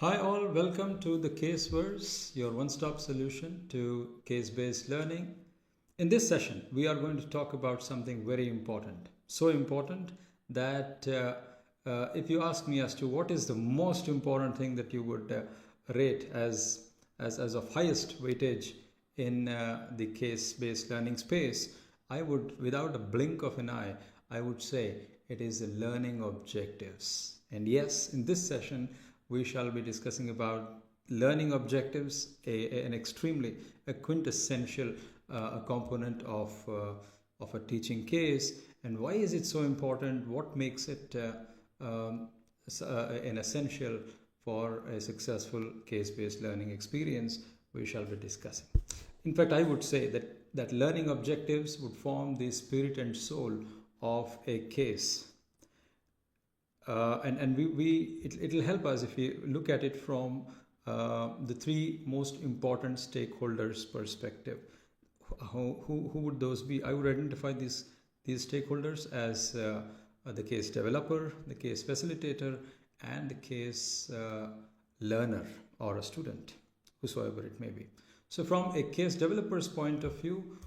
Hi, all. Welcome to the Caseverse, your one stop solution to case based learning. In this session, we are going to talk about something very important. So important that if you ask me as to what is the most important thing that you would rate as of highest weightage in the case based learning space, I would, without a blink of an eye, I would say it is the learning objectives. And yes, in this session, we shall be discussing about learning objectives, an extremely a quintessential component of a teaching case, and why is it so important? What makes it an essential for a successful case-based learning experience? We shall be discussing. In fact, I would say that learning objectives would form the spirit and soul of a case. It'll help us if we look at it from the three most important stakeholders perspective. Who would those be? I would identify these stakeholders as the case developer, the case facilitator, and the case learner or a student, whosoever it may be. So from a case developer's point of view,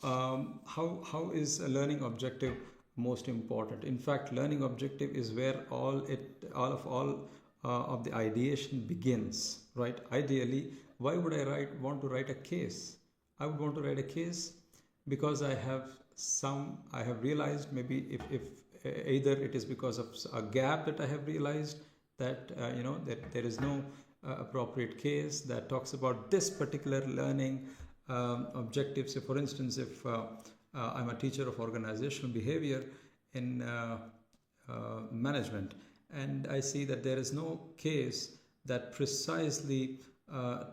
how is a learning objective most important? In fact, learning objective is where all of the ideation begins, right? Ideally, why would I want to write a case? I would want to write a case because I have realized, maybe if either it is because of a gap that I have realized that that there is no appropriate case that talks about this particular learning objective. So for instance, if I'm a teacher of organizational behavior in management, and I see that there is no case that precisely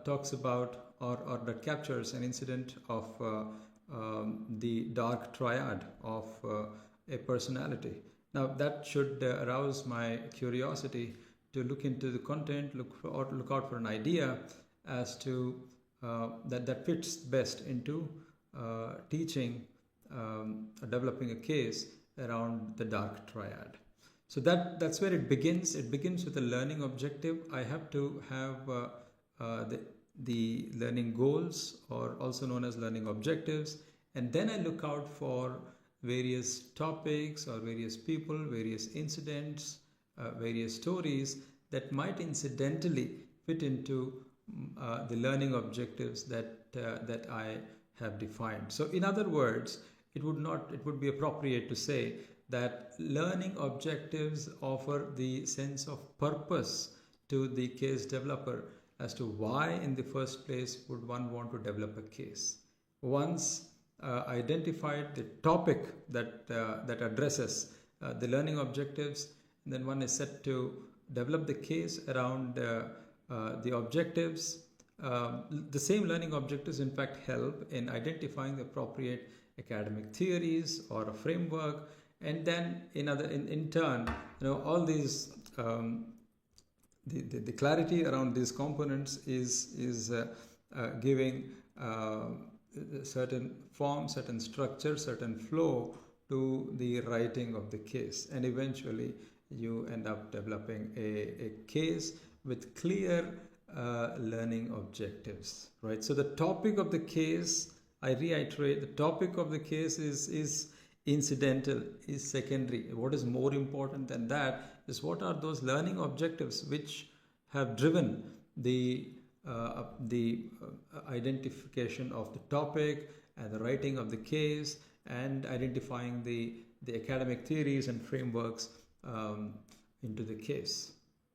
talks about or that captures an incident of the dark triad of a personality. Now that should arouse my curiosity to look into the content, look out for an idea as to that fits best into teaching, developing a case around the dark triad. So that's where it begins. It begins with a learning objective. I have to have the learning goals, or also known as learning objectives, and then I look out for various topics or various people, various incidents, various stories that might incidentally fit into the learning objectives that I have defined. So in other words, it would be appropriate to say that learning objectives offer the sense of purpose to the case developer as to why in the first place would one want to develop a case. Once identified the topic that addresses the learning objectives, then one is set to develop the case around the objectives. The same learning objectives in fact help in identifying the appropriate academic theories or a framework, and then in turn, all these the clarity around these components is giving certain form, certain structure, certain flow to the writing of the case, and eventually you end up developing a case with clear learning objectives, right? So the topic of the case, I reiterate, the topic of the case is incidental, is secondary. What is more important than that is what are those learning objectives which have driven the identification of the topic and the writing of the case, and identifying the academic theories and frameworks into the case.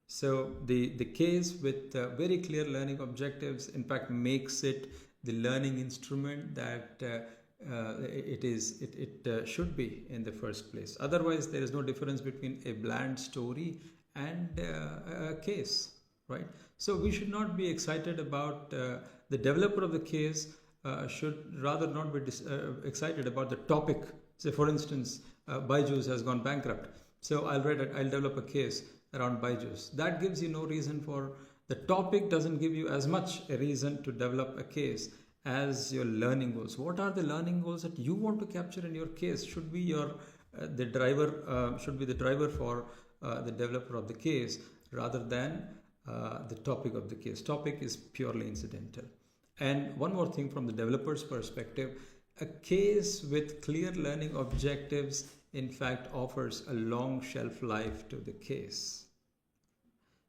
So the case with very clear learning objectives in fact makes it the learning instrument that it should be in the first place. Otherwise, there is no difference between a bland story and a case, right? So we should not be excited about the developer of the case. Should rather not be excited about the topic. Say, for instance, Byju's has gone bankrupt. So I'll develop a case around Byju's. That gives you no reason for the topic. Doesn't give you as much a reason to develop a case as your learning goals. What are the learning goals that you want to capture in your case? Should be your the driver. Should be the driver for the developer of the case, rather than the topic of the case. Topic is purely incidental. And one more thing from the developer's perspective, a case with clear learning objectives in fact offers a long shelf life to the case.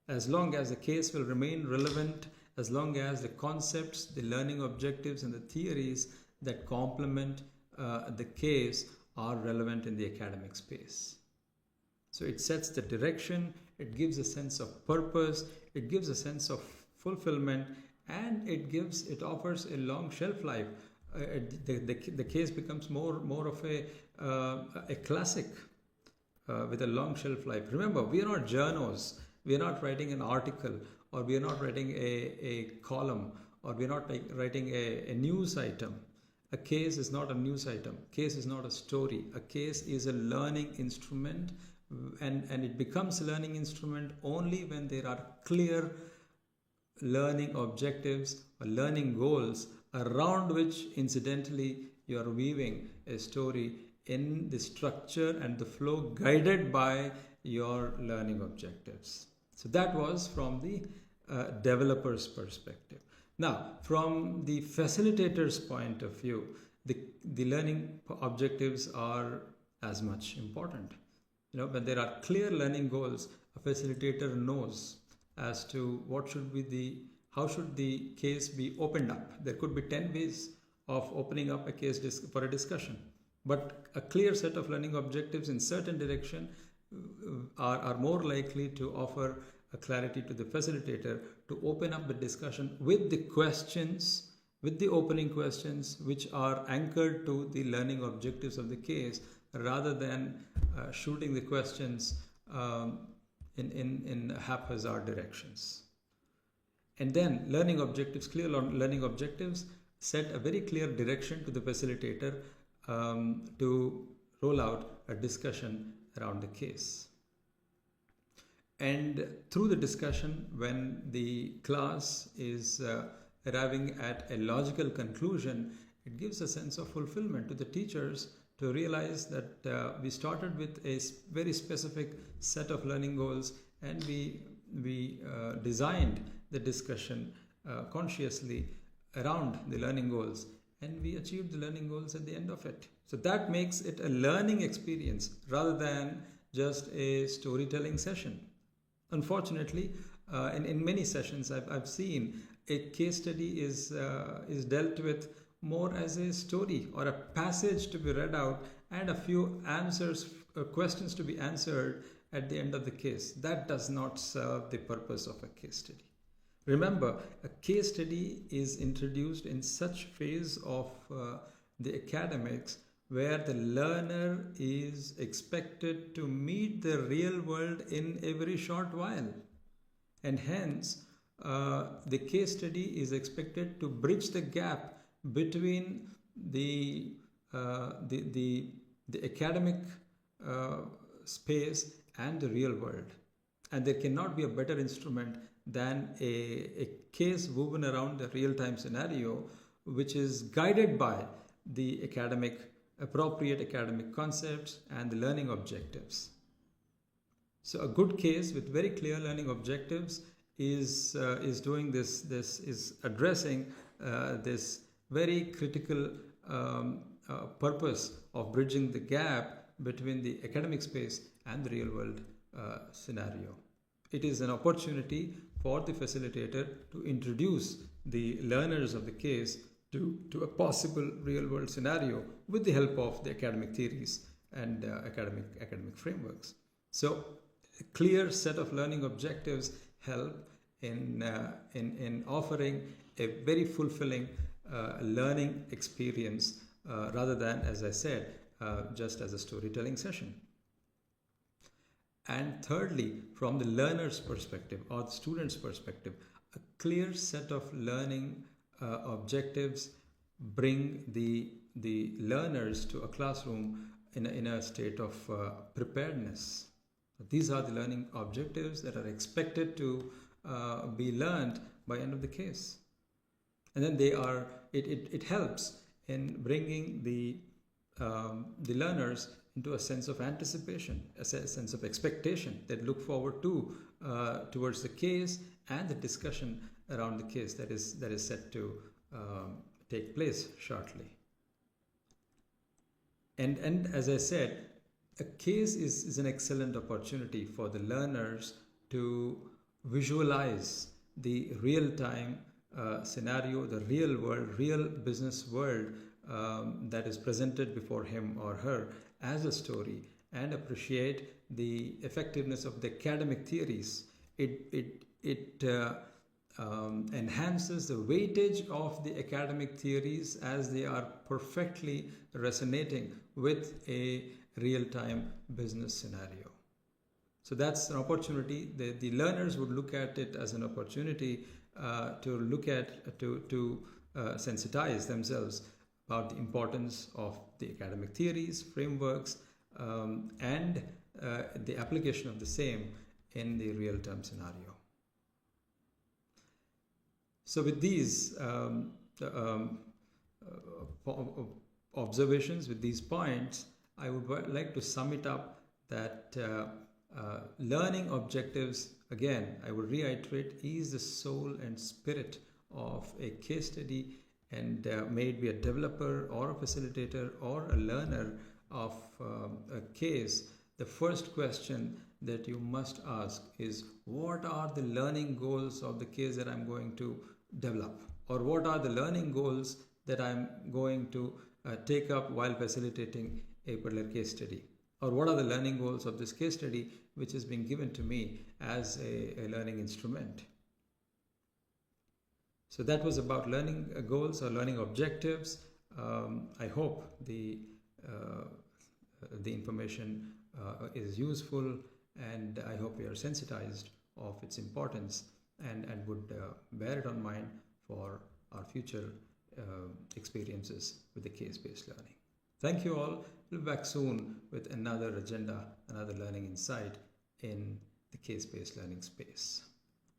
As long as the case will remain relevant, as long as the concepts, the learning objectives, and the theories that complement the case are relevant in the academic space. So it sets the direction, it gives a sense of purpose, it gives a sense of fulfillment, and it offers a long shelf life. The case becomes more of a classic with a long shelf life. Remember, we are not journos. We are not writing an article, or we are not writing a column, or we are not writing a news item. A case is not a news item. Case is not a story. A case is a learning instrument, and it becomes a learning instrument only when there are clear learning objectives or learning goals around which incidentally you are weaving a story in the structure and the flow guided by your learning objectives. So that was from the developer's perspective. Now, from the facilitator's point of view, the learning objectives are as much important. When there are clear learning goals, a facilitator knows as to how should the case be opened up. There could be 10 ways of opening up a case for a discussion, but a clear set of learning objectives in certain direction are more likely to offer a clarity to the facilitator to open up the discussion with the questions, with the opening questions, which are anchored to the learning objectives of the case, rather than shooting the questions in haphazard directions. And then learning objectives, clear learning objectives, set a very clear direction to the facilitator to roll out a discussion around the case. And through the discussion, when the class is arriving at a logical conclusion, it gives a sense of fulfillment to the teachers to realize that we started with a very specific set of learning goals, and we designed the discussion consciously around the learning goals, and we achieved the learning goals at the end of it. So that makes it a learning experience rather than just a storytelling session. Unfortunately, in many sessions I've seen a case study is dealt with more as a story or a passage to be read out and a few questions to be answered at the end of the case. That does not serve the purpose of a case study. Remember, a case study is introduced in such phase of the academics where the learner is expected to meet the real world in a very short while. And hence, the case study is expected to bridge the gap between the academic space and the real world. And there cannot be a better instrument than a case woven around the real-time scenario, which is guided by the appropriate academic concepts and the learning objectives. So a good case with very clear learning objectives is doing this is addressing this very critical purpose of bridging the gap between the academic space and the real world scenario. It is an opportunity for the facilitator to introduce the learners of the case to a possible real world scenario with the help of the academic theories and academic frameworks. So a clear set of learning objectives help in offering a very fulfilling learning experience rather than, as I said, just as a storytelling session. And thirdly, from the learner's perspective or the student's perspective, a clear set of learning objectives bring the learners to a classroom in a state of preparedness. These are the learning objectives that are expected to be learned by end of the case. And then it helps in bringing the learners into a sense of anticipation, a sense of expectation. They look forward to towards the case and the discussion around the case that is set to take place shortly. And as I said, a case is an excellent opportunity for the learners to visualize the real-time scenario, the real world, real business world that is presented before him or her as a story, and appreciate the effectiveness of the academic theories. It enhances the weightage of the academic theories as they are perfectly resonating with a real-time business scenario. So that's an opportunity. The learners would look at it as an opportunity to look at, to sensitize themselves about the importance of the academic theories, frameworks, and the application of the same in the real-time scenario. So with these observations, with these points, I would like to sum it up that learning objectives, again, I would reiterate, is the soul and spirit of a case study, and may it be a developer or a facilitator or a learner of a case, the first question that you must ask is, what are the learning goals of the case that I'm going to develop? Or what are the learning goals that I'm going to take up while facilitating a particular case study? Or what are the learning goals of this case study which has been given to me as a learning instrument? So that was about learning goals or learning objectives. I hope the information is useful, and I hope you are sensitized of its importance and would bear it on mind for our future experiences with the case-based learning. Thank you all. We'll be back soon with another agenda, another learning insight in the case-based learning space.